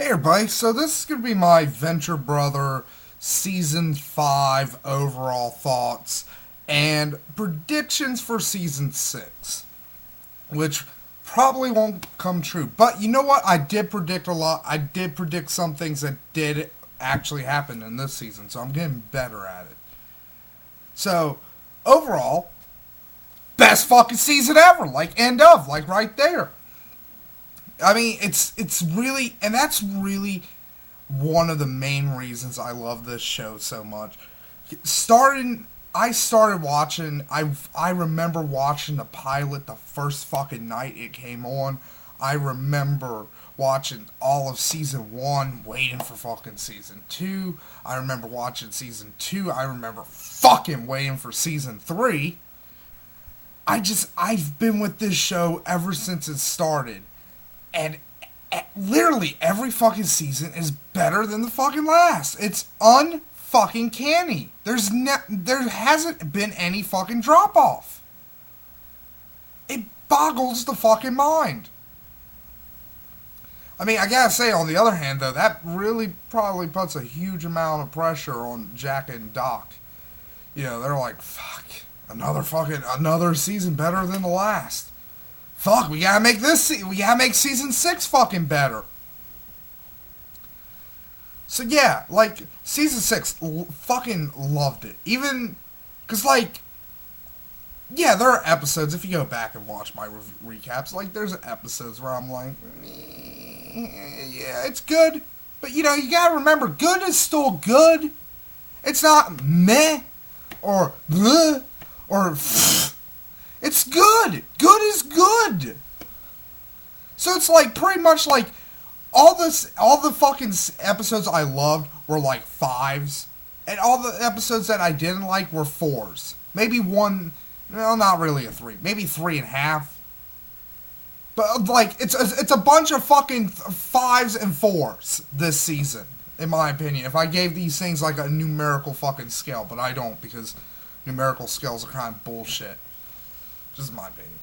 Hey everybody, so this is going to be my Venture Brother Season 5 overall thoughts and predictions for Season 6, which probably won't come true. But you know what? I did predict a lot. I did predict some things that did actually happen in this season, so I'm getting better at it. So, overall, best fucking season ever. Like, end of, like right there. I mean, it's really, and that's really one of the main reasons I love this show so much. Starting, I started watching. I remember watching the pilot the first fucking night it came on. I remember watching all of season one, waiting for fucking season two. I remember watching season two. I remember fucking waiting for season three. I've been with this show ever since it started, and literally every fucking season is better than the fucking last. It's unfucking canny. There hasn't been any fucking drop off. It boggles the fucking mind. I mean, I gotta say, on the other hand, though, that really probably puts a huge amount of pressure on Jack and Doc. You know, they're like, fuck, another season better than the last. Fuck, we gotta make season 6 fucking better. So yeah, like, season 6, fucking loved it. Even, cause like, yeah, there are episodes, if you go back and watch my recaps, like, there's episodes where I'm like, yeah, it's good. But, you know, you gotta remember, good is still good. It's not meh, or bleh, or pfft. It's good. Good is good. So it's like pretty much like all the fucking episodes I loved were like fives, and all the episodes that I didn't like were fours. Maybe one, well, not really a three, maybe three and a half. But like it's a bunch of fucking fives and fours this season, in my opinion. If I gave these things like a numerical fucking scale, but I don't because numerical scales are kind of bullshit. Just my opinion.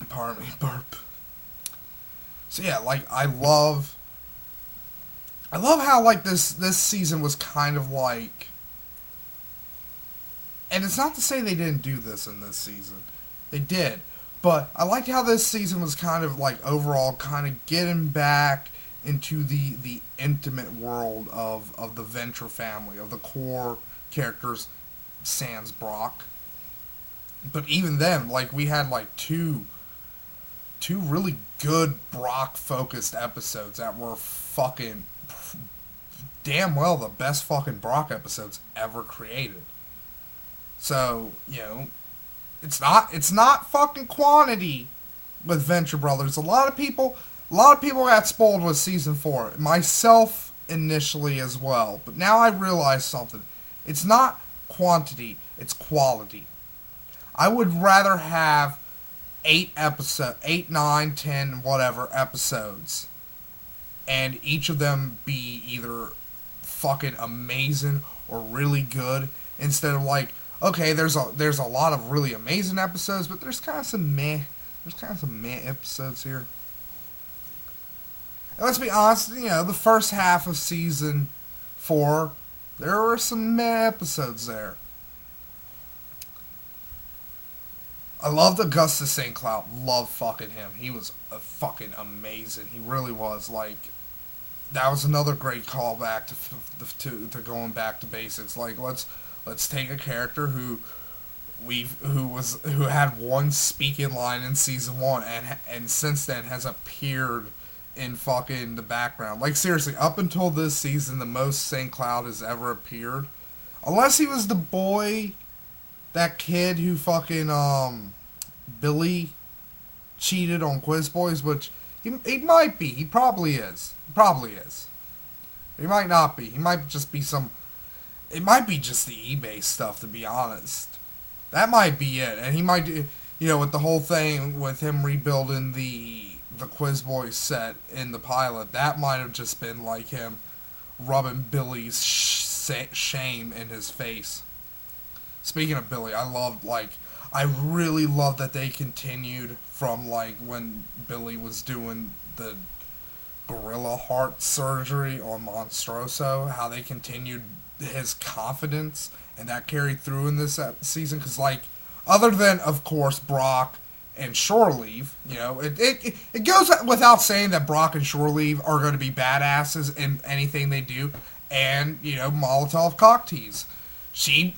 Pardon me, burp. So yeah, like I love how like this season was kind of like, and it's not to say they didn't do this in this season, they did, but I liked how this season was kind of like overall kind of getting back into the intimate world of the Venture family, of the core characters, sans Brock. But even then, like we had like two really good Brock focused episodes that were fucking damn well the best fucking Brock episodes ever created. So, you know, it's not fucking quantity with Venture Brothers. A lot of people got spoiled with season 4. Myself initially as well. But now I realize something. It's not quantity, it's quality. I would rather have 8, 9, 10, whatever episodes, and each of them be either fucking amazing or really good, instead of like, okay, there's a lot of really amazing episodes, but there's kind of some meh episodes here. And let's be honest, you know, the first half of season 4, there were some meh episodes there. I loved Augustus St. Cloud. Love fucking him. He was a fucking amazing. He really was. Like, that was another great callback to going back to basics. Like, let's take a character who had one speaking line in season 1 and since then has appeared in fucking the background. Like, seriously, up until this season, the most St. Cloud has ever appeared, unless he was the boy, that kid who fucking Billy cheated on Quiz Boys, which he might be. He probably is. He probably is. He might not be. He might just be some. It might be just the eBay stuff, to be honest. That might be it, and he might, you know, with the whole thing with him rebuilding the Quiz Boys set in the pilot. That might have just been like him rubbing Billy's shame in his face. Speaking of Billy, I really love that they continued from like when Billy was doing gorilla heart surgery on Monstroso, how they continued his confidence, and that carried through in this season. Because, like, other than, of course, Brock and Shore Leave, it goes without saying that Brock and Shore Leave are going to be badasses in anything they do. And, Molotov Cocktease. She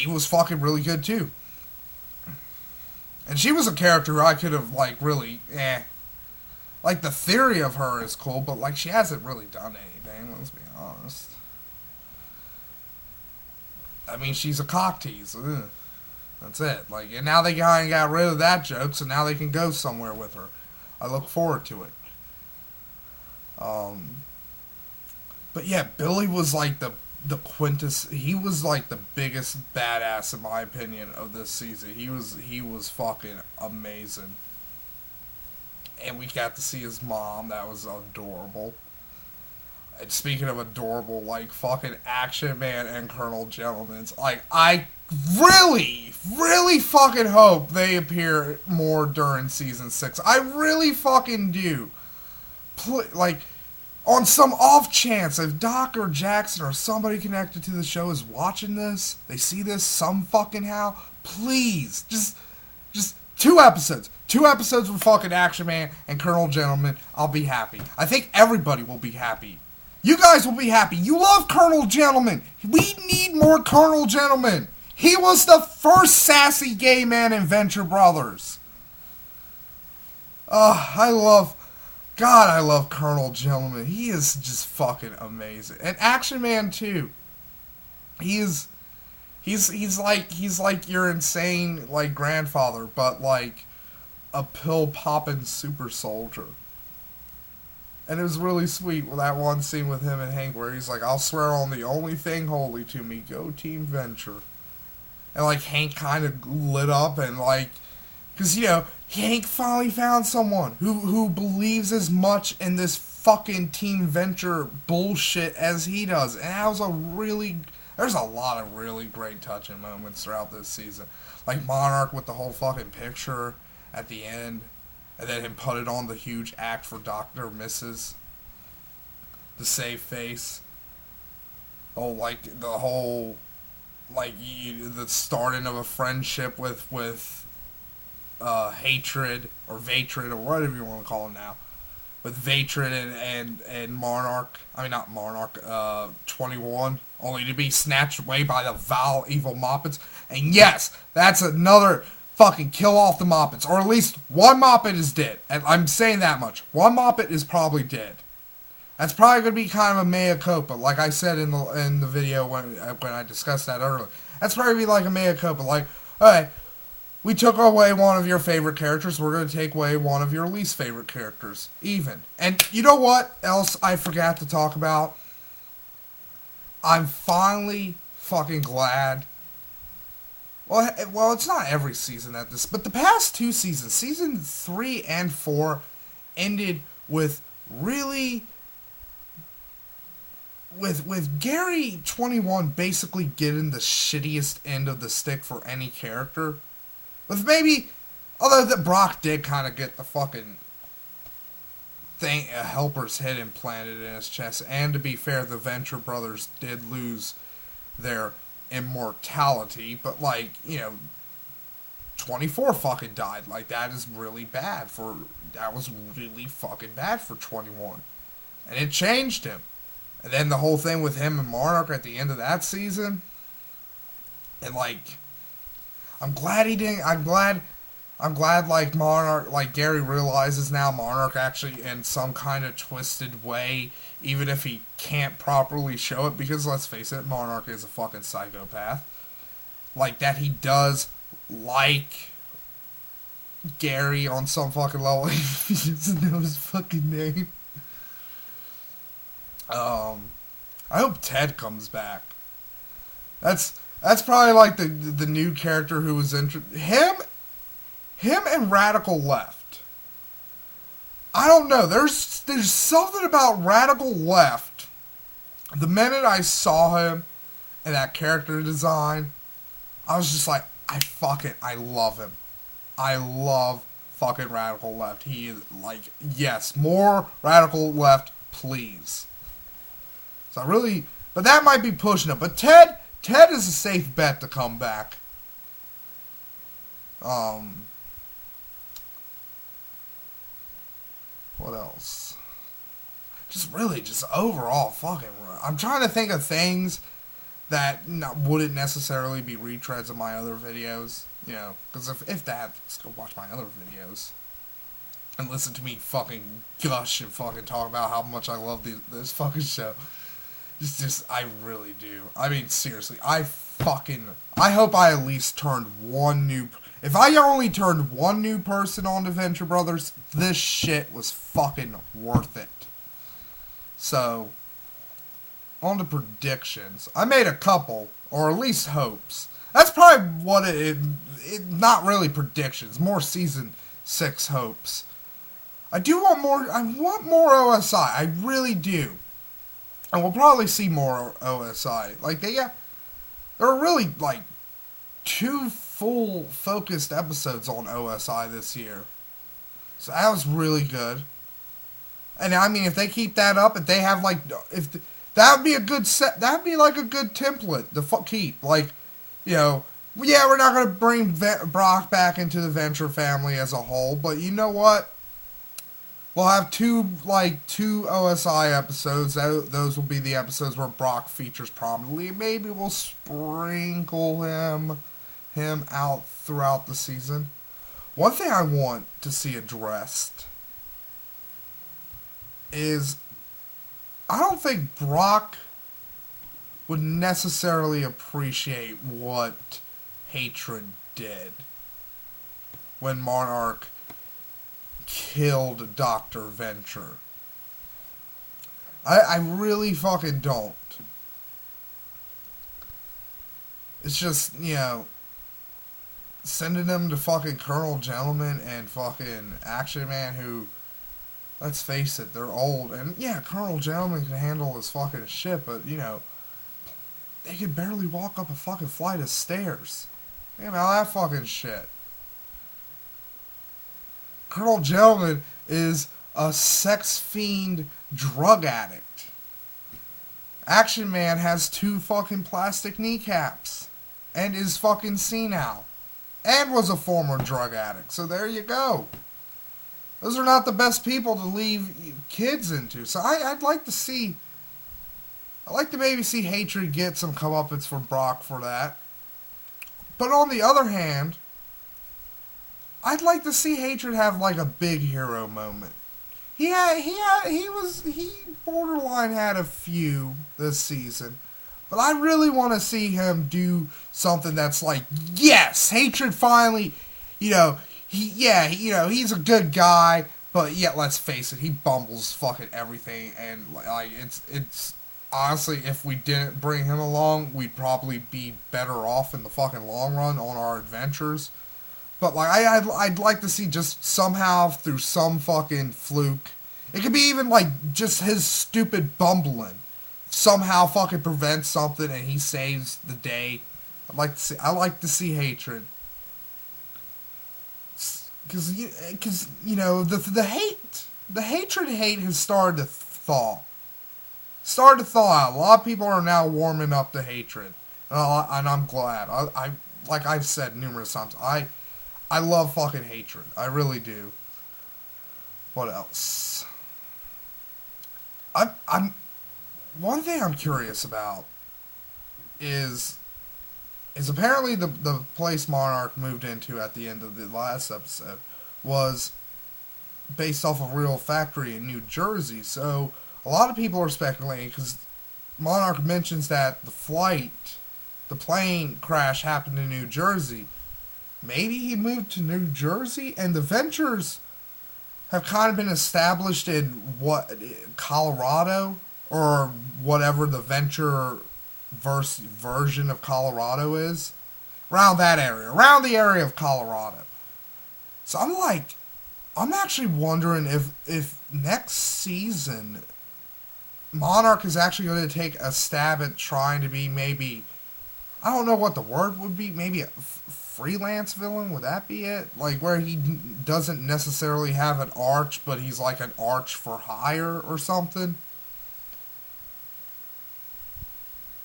was fucking really good, too. And she was a character who I could have, like, really, Like, the theory of her is cool, but, like, she hasn't really done anything, let's be honest. I mean, she's a cock tease. Ugh. That's it. Like, and now they kind of got rid of that joke, so now they can go somewhere with her. I look forward to it. But yeah, Billy was, like, the he was, like, the biggest badass, in my opinion, of this season. He was fucking amazing. And we got to see his mom. That was adorable. And speaking of adorable, like, fucking Action Man and Colonel Gentleman's, like, I really, really fucking hope they appear more during season 6. I really fucking do. Like, on some off chance, if Doc or Jackson or somebody connected to the show is watching this, they see this some fucking how, please, just 2 episodes. 2 episodes with fucking Action Man and Colonel Gentleman. I'll be happy. I think everybody will be happy. You guys will be happy. You love Colonel Gentleman. We need more Colonel Gentleman. He was the first sassy gay man in Venture Brothers. I love Colonel Gentleman. He is just fucking amazing. And Action Man too. He's like your insane, like, grandfather, but like a pill popping super soldier. And it was really sweet with that one scene with him and Hank where he's like, I'll swear on the only thing holy to me, go Team Venture. And, like, Hank kind of lit up and, like, because, Hank finally found someone who believes as much in this fucking Team Venture bullshit as he does. And that was there's a lot of really great touching moments throughout this season. Like Monarch with the whole fucking picture at the end. And then him put it on the huge act for Dr. Mrs. The save face. Oh, like, the whole, like, the starting of a friendship with Hatred, or Vatred, or whatever you want to call him now. With Vatred and Monarch. I mean, not Monarch, 21. Only to be snatched away by the vile, evil Moppets. And yes, that's another fucking kill off the Moppets. Or at least one Moppet is dead. And I'm saying that much. One Moppet is probably dead. That's probably going to be kind of a mea culpa. Like I said in the video when I discussed that earlier. That's probably like a mea culpa. Like, alright, we took away one of your favorite characters. We're going to take away one of your least favorite characters. Even. And you know what else I forgot to talk about? I'm finally fucking glad. Well, it's not every season at this, but the past 2 seasons, season 3 and 4, ended with really, with Gary 21 basically getting the shittiest end of the stick for any character. With maybe, although that Brock did kind of get the fucking thing, a helper's head implanted in his chest, and to be fair, the Venture Brothers did lose their immortality, but, like, 24 fucking died. Like, that was really bad for 21. And it changed him. And then the whole thing with him and Monarch at the end of that season, and, like, I'm glad like Monarch, like Gary realizes now Monarch actually in some kind of twisted way, even if he can't properly show it, because let's face it, Monarch is a fucking psychopath. Like, that he does like Gary on some fucking level. He doesn't know his fucking name. I hope Ted comes back. That's probably like the new character who was him and Radical Left. I don't know. There's something about Radical Left. The minute I saw him and that character design, I was just like, I love him. I love fucking Radical Left. He is like, yes, more Radical Left, please. So I really, but that might be pushing it. But Ted is a safe bet to come back. What else? Just really, just overall fucking. I'm trying to think of things that wouldn't necessarily be retreads of my other videos. You know, because if that, just go watch my other videos. And listen to me fucking gush and fucking talk about how much I love this fucking show. It's just, I really do. I mean, seriously, I hope I at least turned one new, if I only turned one new person on to Venture Brothers, this shit was fucking worth it. So, on to predictions. I made a couple, or at least hopes. That's probably what not really predictions, more season 6 hopes. I want more OSI, I really do. And we'll probably see more OSI. Like, there are really, like, 2 full focused episodes on OSI this year. So that was really good. And I mean, if they keep that up, if they have, like, that would be a good set, that would be, like, a good template to keep. Like, you know, yeah, we're not going to bring Brock back into the Venture family as a whole, but you know what? We'll have two OSI episodes. Those will be the episodes where Brock features prominently. Maybe we'll sprinkle him out throughout the season. One thing I want to see addressed is I don't think Brock would necessarily appreciate what Hatred did when Monarch killed Dr. Venture. I really fucking don't. It's just, you know, sending them to fucking Colonel Gentleman and fucking Action Man who, let's face it, they're old. And yeah, Colonel Gentleman can handle his fucking shit, but, you know, they can barely walk up a fucking flight of stairs. Think about that fucking shit. Colonel Gentleman is a sex fiend drug addict. Action Man has 2 fucking plastic kneecaps. And is fucking senile. And was a former drug addict. So there you go. Those are not the best people to leave kids into. So I'd like to see... I'd like to maybe see Hatred get some comeuppance for Brock for that. But on the other hand, I'd like to see Hatred have like a big hero moment. He borderline had a few this season. But I really want to see him do something that's like, yes, Hatred finally, you know, he's a good guy, but yet let's face it, he bumbles fucking everything, and like it's honestly, if we didn't bring him along, we'd probably be better off in the fucking long run on our adventures. But like, I'd like to see just somehow through some fucking fluke, it could be even like just his stupid bumbling somehow fucking prevents something and he saves the day. I like to see Hatred. Because you know, the hatred hate has started to thaw. Started to thaw out. A lot of people are now warming up to Hatred. And I'm glad. I like I've said numerous times, I love fucking Hatred. I really do. What else? I'm one thing I'm curious about is apparently the place Monarch moved into at the end of the last episode was based off of a real factory in New Jersey. So a lot of people are speculating because Monarch mentions that the plane crash happened in New Jersey. Maybe he moved to New Jersey and the Ventures have kind of been established in Colorado or whatever the Venture version of Colorado is. Around that area. Around the area of Colorado. So I'm actually wondering if next season Monarch is actually going to take a stab at trying to be maybe, I don't know what the word would be, maybe a freelance villain, would that be it? Like where he doesn't necessarily have an arch, but he's like an arch for hire or something.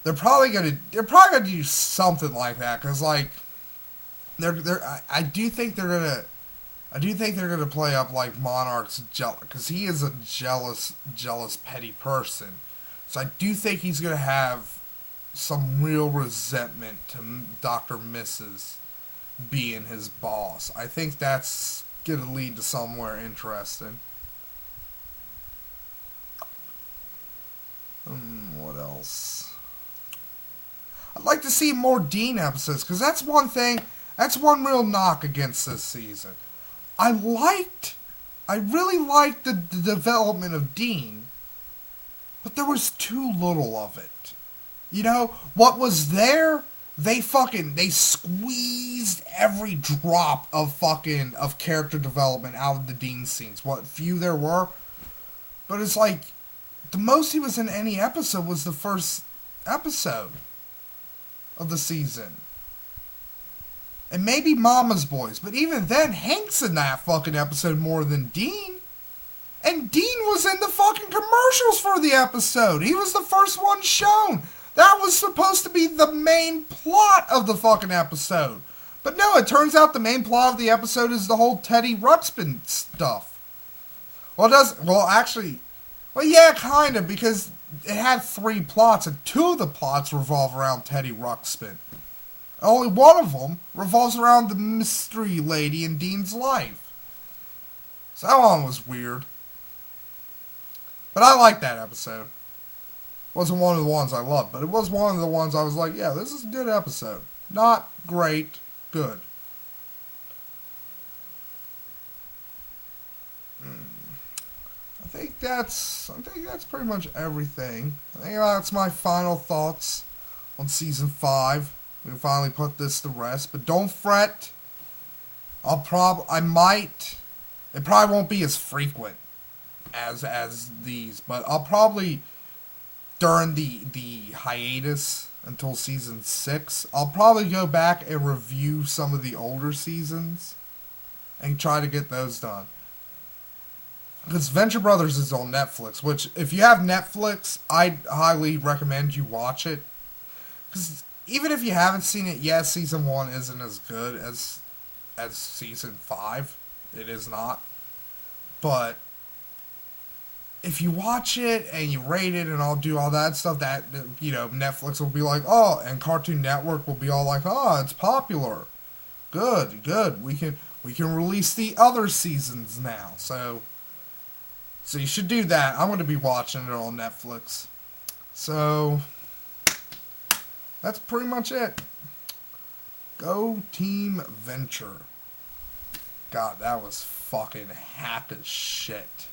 they're probably gonna do something like that because like I do think they're gonna play up like Monarch's jealous because he is a jealous petty person. So I do think he's gonna have some real resentment to Doctor Mrs. being his boss. I think that's gonna lead to somewhere interesting. What else? I'd like to see more Dean episodes because that's one thing. That's one real knock against this season. I liked, I really liked the development of Dean, but there was too little of it. You know what was there? They squeezed every drop of character development out of the Dean scenes. What few there were, but it's like the most he was in any episode was the first episode of the season. And maybe Mama's Boys, but even then, Hank's in that fucking episode more than Dean. And Dean was in the fucking commercials for the episode. He was the first one shown. That was supposed to be the main plot of the fucking episode. But no, it turns out the main plot of the episode is the whole Teddy Ruxpin stuff. Well, yeah, kind of, because it had three plots, and two of the plots revolve around Teddy Ruxpin. Only one of them revolves around the mystery lady in Dean's life. So that one was weird. But I liked that episode. Wasn't one of the ones I loved, but it was one of the ones I was like, yeah, this is a good episode. Not great, good. I think that's pretty much everything. I think that's my final thoughts on season 5. We finally put this to rest, but don't fret. It probably won't be as frequent as these, but I'll probably during the hiatus until season 6, I'll probably go back and review some of the older seasons and try to get those done. Because Venture Brothers is on Netflix, which, if you have Netflix, I'd highly recommend you watch it. Because even if you haven't seen it yet, season 1 isn't as good as season 5. It is not. But if you watch it and you rate it and I'll do all that stuff, that, Netflix will be like, oh, and Cartoon Network will be all like, oh, it's popular. Good. We can release the other seasons now. So you should do that. I'm going to be watching it on Netflix. So that's pretty much it. Go Team Venture. God, that was fucking hack as shit.